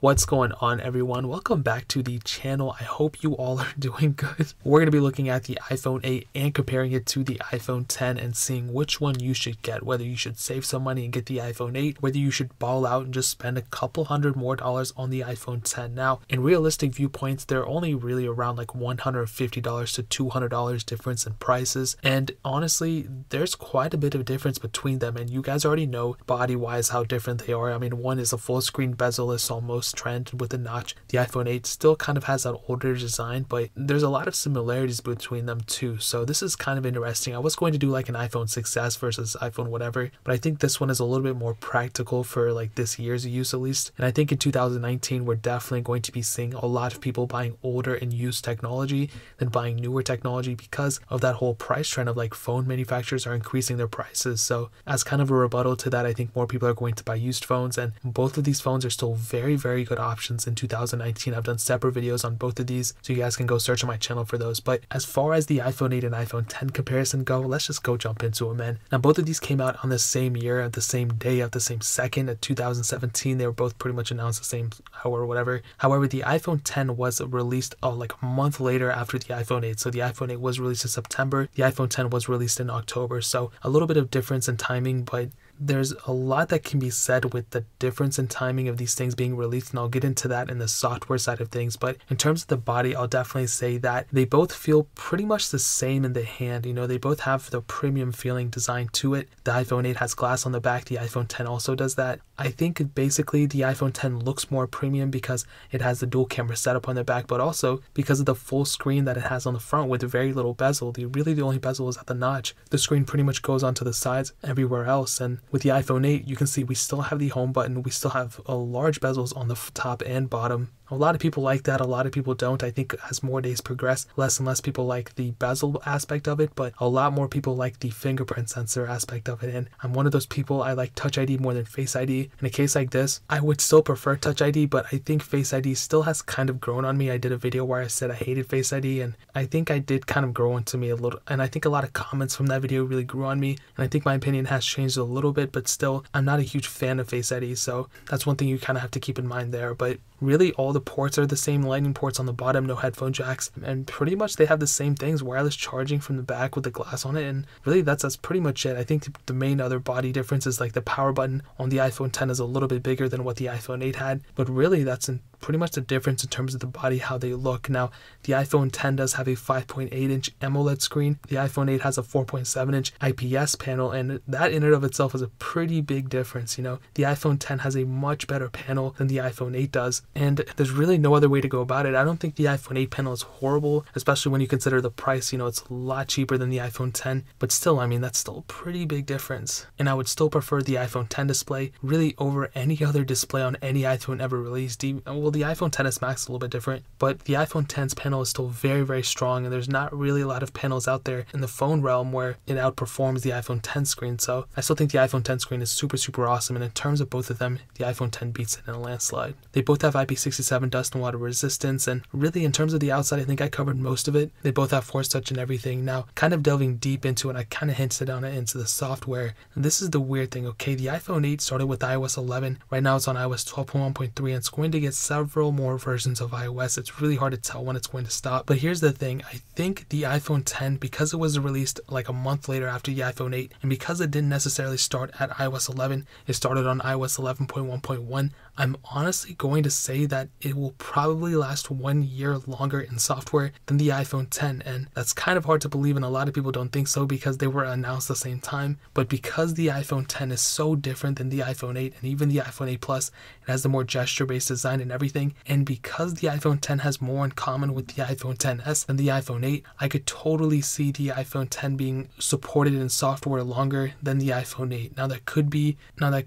What's going on, everyone? Welcome back to the channel. I hope you all are doing good. We're going to be looking at the iPhone 8 and comparing it to the iPhone 10 and seeing which one you should get, whether you should save some money and get the iPhone 8, whether you should ball out and just spend a couple $100 more on the iPhone 10. Now, in realistic viewpoints, they're only really around like $150 to $200 difference in prices, and honestly, there's quite a bit of difference between them, and you guys already know body-wise how different they are. I mean, one is a full screen bezel-less almost trend with a notch. The iPhone 8 still kind of has that older design, but there's a lot of similarities between them too, so this is kind of interesting. I was going to do like an iPhone 6s versus iPhone whatever, but I think this one is a little bit more practical for like this year's use at least, and I think in 2019 we're definitely going to be seeing a lot of people buying older and used technology than buying newer technology because of that whole price trend of like phone manufacturers are increasing their prices. So as kind of a rebuttal to that, I think more people are going to buy used phones, and both of these phones are still very good options in 2019. I've done separate videos on both of these, so you guys can go search on my channel for those. But as far as the iPhone 8 and iPhone 10 comparison go, let's just go jump into it, man. Now, both of these came out on the same year, at the same day, at the same second, at 2017. They were both pretty much announced the same hour or whatever. However, the iPhone 10 was released like a month later after the iPhone 8. So the iPhone 8 was released in September, the iPhone 10 was released in October. So a little bit of difference in timing, but there's a lot that can be said with the difference in timing of these things being released, and I'll get into that in the software side of things. But in terms of the body, I'll definitely say that they both feel pretty much the same in the hand. You know, they both have the premium feeling design to it. The iPhone 8 has glass on the back, the iPhone 10 also does that. I think basically the iPhone 10 looks more premium because it has the dual camera setup on the back, but also because of the full screen that it has on the front with very little bezel. The only bezel is at the notch. The screen pretty much goes onto the sides everywhere else, and with the iPhone 8, you can see we still have the home button. We still have large bezels on the top and bottom. A lot of people like that, a lot of people don't. I think as more days progress, less and less people like the bezel aspect of it, but a lot more people like the fingerprint sensor aspect of it. And I'm one of those people, I like Touch ID more than Face ID. In a case like this, I would still prefer Touch ID, but I think Face ID still has kind of grown on me. I did a video where I said I hated Face ID, and I think I did kind of grow into me a little, and I think a lot of comments from that video really grew on me, and I think my opinion has changed a little bit, but still, I'm not a huge fan of Face ID, so that's one thing you kind of have to keep in mind there. But really, all the ports are the same, lightning ports on the bottom, no headphone jacks, and pretty much they have the same things, wireless charging from the back with the glass on it, and really that's pretty much it. I think the main other body difference is like the power button on the iPhone 10 is a little bit bigger than what the iPhone 8 had, but really that's pretty much the difference in terms of the body, how they look. Now, the iPhone 10 does have a 5.8-inch AMOLED screen. The iPhone 8 has a 4.7-inch IPS panel, and that in and of itself is a pretty big difference. You know, the iPhone 10 has a much better panel than the iPhone 8 does, and there's really no other way to go about it. I don't think the iPhone 8 panel is horrible, especially when you consider the price. You know, it's a lot cheaper than the iPhone 10, but still, I mean, that's still a pretty big difference. And I would still prefer the iPhone 10 display really over any other display on any iPhone ever released. Well, the iPhone XS Max is a little bit different, but the iPhone 10's panel is still very strong, and there's not really a lot of panels out there in the phone realm where it outperforms the iPhone 10 screen. So I still think the iPhone 10 screen is super awesome, and in terms of both of them, the iPhone 10 beats it in a landslide. They both have IP67 dust and water resistance, and really in terms of the outside, I think I covered most of it. They both have Force Touch and everything. Now, kind of delving deep into it, I kind of hinted on it into the software, and this is the weird thing. Okay, the iPhone 8 started with iOS 11. Right now it's on iOS 12.1.3, and it's going to get several more versions of iOS. It's really hard to tell when it's going to stop, but here's the thing. I think the iPhone 10, because it was released like a month later after the iPhone 8, and because it didn't necessarily start at iOS 11, it started on iOS 11.1.1, I'm honestly going to say that it will probably last 1 year longer in software than the iPhone 10, and that's kind of hard to believe, and a lot of people don't think so because they were announced the same time. But because the iPhone 10 is so different than the iPhone 8 and even the iPhone 8 Plus, it has the more gesture-based design and everything, and because the iPhone 10 has more in common with the iPhone XS than the iPhone 8, I could totally see the iPhone 10 being supported in software longer than the iPhone 8. Now that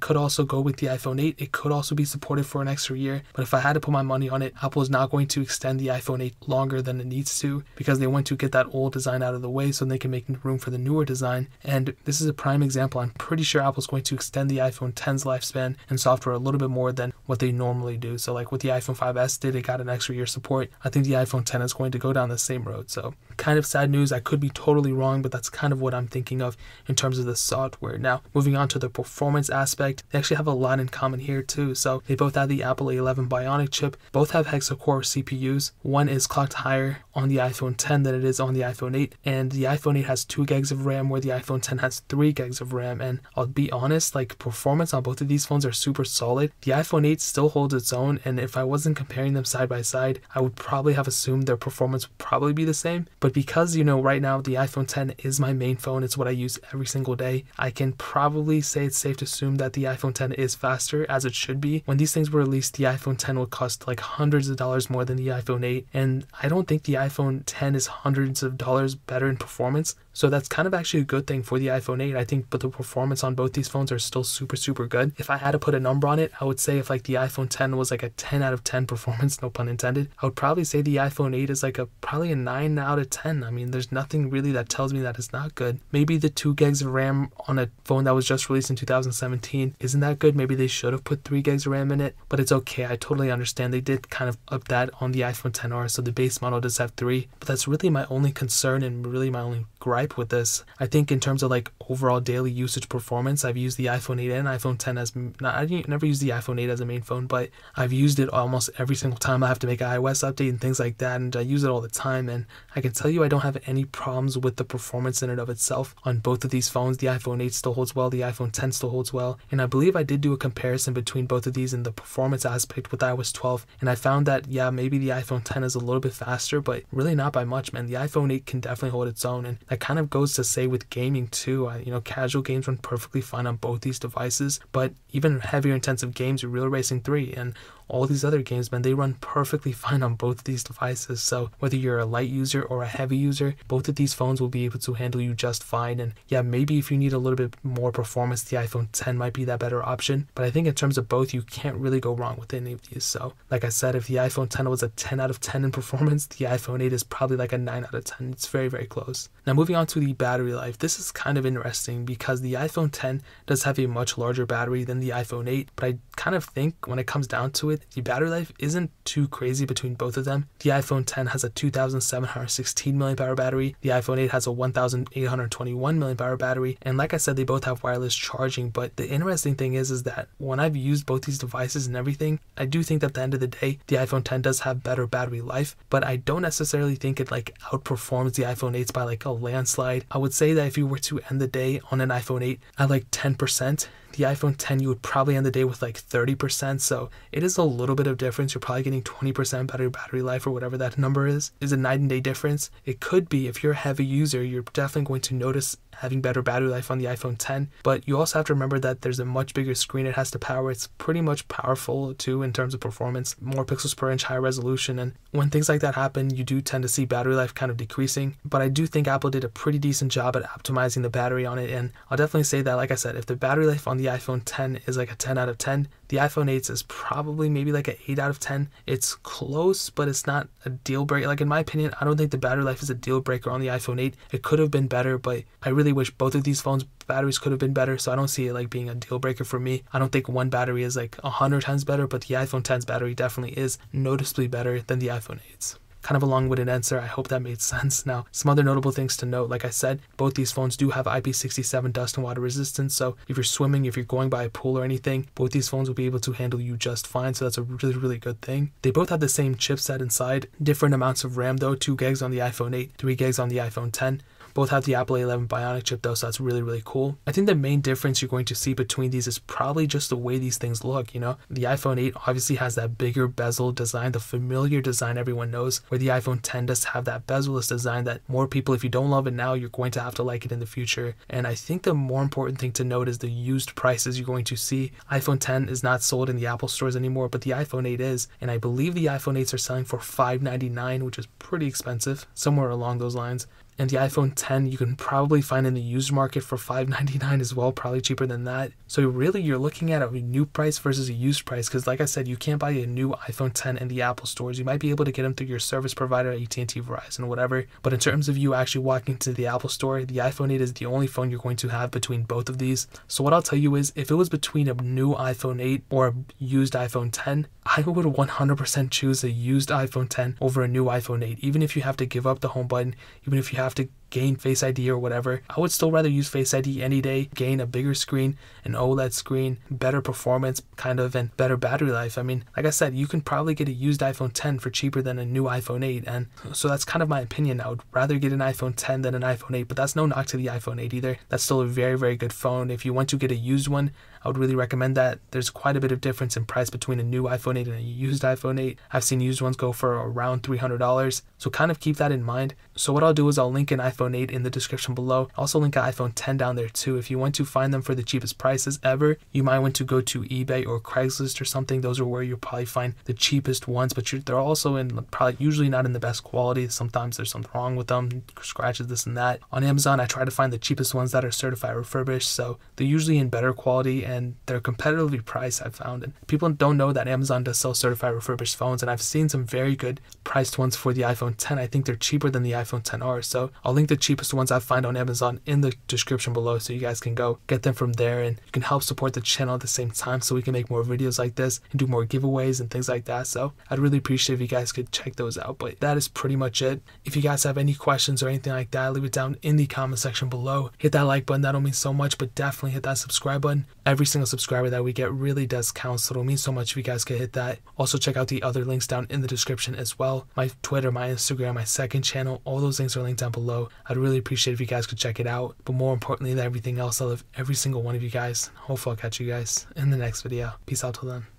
could also go with the iPhone 8. It could also be supported for an extra year, but if I had to put my money on it, Apple is not going to extend the iPhone 8 longer than it needs to, because they want to get that old design out of the way so they can make room for the newer design. And this is a prime example. I'm pretty sure Apple's going to extend the iPhone 10's lifespan and software a little bit more than what they normally do. So like what the iPhone 5s did, it got an extra year support. I think the iPhone 10 is going to go down the same road. So kind of sad news. I could be totally wrong, but that's kind of what I'm thinking of in terms of the software. Now, moving on to the performance aspect, they actually have a lot in common here too. So they both have the Apple A11 Bionic chip, both have hexa-core CPUs. One is clocked higher on the iPhone 10 than it is on the iPhone 8, and the iPhone 8 has 2 gigs of RAM where the iPhone 10 has 3 gigs of RAM. And I'll be honest, like performance on both of these phones are super solid. The iPhone 8 still holds its own, and if I wasn't comparing them side by side, I would probably have assumed their performance would probably be the same. But because, you know, right now the iPhone 10 is my main phone, it's what I use every single day, I can probably say it's safe to assume that the iPhone 10 is faster, as it should be. When these things were released, the iPhone 10 would cost like hundreds of dollars more than the iPhone 8, and I don't think the iPhone 10 is hundreds of dollars better in performance. So that's kind of actually a good thing for the iPhone 8, I think, but the performance on both these phones are still super good. If I had to put a number on it, I would say if like the iPhone 10 was like a 10 out of 10 performance, no pun intended, I would probably say the iPhone 8 is like probably a 9 out of 10. I mean, there's nothing really that tells me that it's not good. Maybe the 2 gigs of RAM on a phone that was just released in 2017 isn't that good. Maybe they should have put 3 gigs of RAM in it, but it's okay. I totally understand. They did kind of up that on the iPhone 10R, so the base model does have 3, but that's really my only concern and really my only gripe with this. I think in terms of like overall daily usage performance, I've used the iPhone 8 and iPhone 10 as, I never used the iPhone 8 as a main phone, but I've used it almost every single time I have to make an iOS update and things like that, and I use it all the time, and I can tell you I don't have any problems with the performance in and of itself on both of these phones. The iPhone 8 still holds well, the iPhone 10 still holds well, and I believe I did do a comparison between both of these in the performance aspect with iOS 12, and I found that, yeah, maybe the iPhone 10 is a little bit faster, but really not by much, man. The iPhone 8 can definitely hold its own, and that kind of goes to say with gaming too. You know, casual games run perfectly fine on both these devices, but even heavier intensive games, Real Racing 3 and all these other games, man, they run perfectly fine on both of these devices. So whether you're a light user or a heavy user, both of these phones will be able to handle you just fine. And yeah, maybe if you need a little bit more performance, the iPhone 10 might be that better option, but I think in terms of both, you can't really go wrong with any of these. So like I said, if the iPhone 10 was a 10 out of 10 in performance, the iPhone 8 is probably like a 9 out of 10. It's very close. Now moving on to the battery life, this is kind of interesting because the iPhone 10 does have a much larger battery than the iPhone 8, but I kind of think when it comes down to it, the battery life isn't too crazy between both of them. The iPhone 10 has a 2,716 mAh battery, the iPhone 8 has a 1,821 mAh battery, and like I said, they both have wireless charging. But the interesting thing is that when I've used both these devices and everything, I do think that at the end of the day, the iPhone 10 does have better battery life, but I don't necessarily think it like outperforms the iPhone 8s by like a landslide. I would say that if you were to end the day on an iPhone 8 at like 10%, the iPhone 10 you would probably end the day with like 30%, so it is a little bit of difference. You're probably getting 20% better battery life or whatever that number is. Is a night and day difference? It could be. If you're a heavy user, you're definitely going to notice having better battery life on the iPhone 10, but you also have to remember that there's a much bigger screen it has to power. It's pretty much powerful too in terms of performance, more pixels per inch, higher resolution, and when things like that happen, you do tend to see battery life kind of decreasing. But I do think Apple did a pretty decent job at optimizing the battery on it, and I'll definitely say that, like I said, if the battery life on the iPhone 10 is like a 10 out of 10, the iPhone 8 is probably maybe like an 8 out of 10. It's close, but it's not a deal breaker. Like in my opinion, I don't think the battery life is a deal breaker on the iPhone 8. It could have been better, but I really wish both of these phones batteries could have been better, so I don't see it like being a deal breaker for me. I don't think one battery is like 100 times better, but the iPhone 10's battery definitely is noticeably better than the iPhone 8's. Kind of a long-winded answer. I hope that made sense. Now, some other notable things to note. Like I said, both these phones do have IP67 dust and water resistance, so if you're swimming, if you're going by a pool or anything, both these phones will be able to handle you just fine, so that's a really good thing. They both have the same chipset inside, different amounts of RAM though, 2 gigs on the iPhone 8, 3 gigs on the iPhone 10. Both have the Apple A11 Bionic chip though, so that's really cool. I think the main difference you're going to see between these is probably just the way these things look, you know? The iPhone 8 obviously has that bigger bezel design, the familiar design everyone knows, where the iPhone 10 does have that bezel-less design that more people, if you don't love it now, you're going to have to like it in the future. And I think the more important thing to note is the used prices you're going to see. iPhone 10 is not sold in the Apple stores anymore, but the iPhone 8 is, and I believe the iPhone 8s are selling for $599, which is pretty expensive, somewhere along those lines. And the iPhone 10 you can probably find in the used market for $599 as well, probably cheaper than that. So really you're looking at a new price versus a used price, because like I said, you can't buy a new iPhone 10 in the Apple stores. You might be able to get them through your service provider, AT&T, Verizon, whatever. But in terms of you actually walking to the Apple store, the iPhone 8 is the only phone you're going to have between both of these. So what I'll tell you is, if it was between a new iPhone 8 or a used iPhone 10, I would 100% choose a used iPhone 10 over a new iPhone 8. Even if you have to give up the home button, even if you have to gain Face ID or whatever, I would still rather use Face ID any day, gain a bigger screen, an OLED screen, better performance kind of, and better battery life. I mean, like I said, you can probably get a used iPhone 10 for cheaper than a new iPhone 8, and so that's kind of my opinion. I would rather get an iPhone 10 than an iPhone 8, but that's no knock to the iPhone 8 either. That's still a very, very good phone. If you want to get a used one, I would really recommend that. There's quite a bit of difference in price between a new iPhone 8 and a used iPhone 8. I've seen used ones go for around $300, so kind of keep that in mind. So what I'll do is I'll link an iPhone 8 in the description below. I'll also link an iPhone 10 down there too. If you want to find them for the cheapest prices ever, you might want to go to eBay or Craigslist or something. Those are where you'll probably find the cheapest ones, but they're also in probably usually not in the best quality. Sometimes there's something wrong with them, scratches, this and that. On Amazon, I try to find the cheapest ones that are certified refurbished, so they're usually in better quality and they're competitively priced, I've found. And people don't know that Amazon does sell certified refurbished phones, and I've seen some very good priced ones for the iPhone 10. I think they're cheaper than the iPhone 10R, so I'll link the cheapest ones I find on Amazon in the description below, so you guys can go get them from there, and you can help support the channel at the same time so we can make more videos like this and do more giveaways and things like that. So I'd really appreciate if you guys could check those out. But that is pretty much it. If you guys have any questions or anything like that, leave it down in the comment section below. Hit that like button, that'll mean so much, but definitely hit that subscribe button. Every single subscriber that we get really does count, so it'll mean so much if you guys could hit that. Also check out the other links down in the description as well. My Twitter, my Instagram, my second channel, all those links are linked down below. I'd really appreciate if you guys could check it out. But more importantly than everything else, I love every single one of you guys. Hopefully I'll catch you guys in the next video. Peace out till then.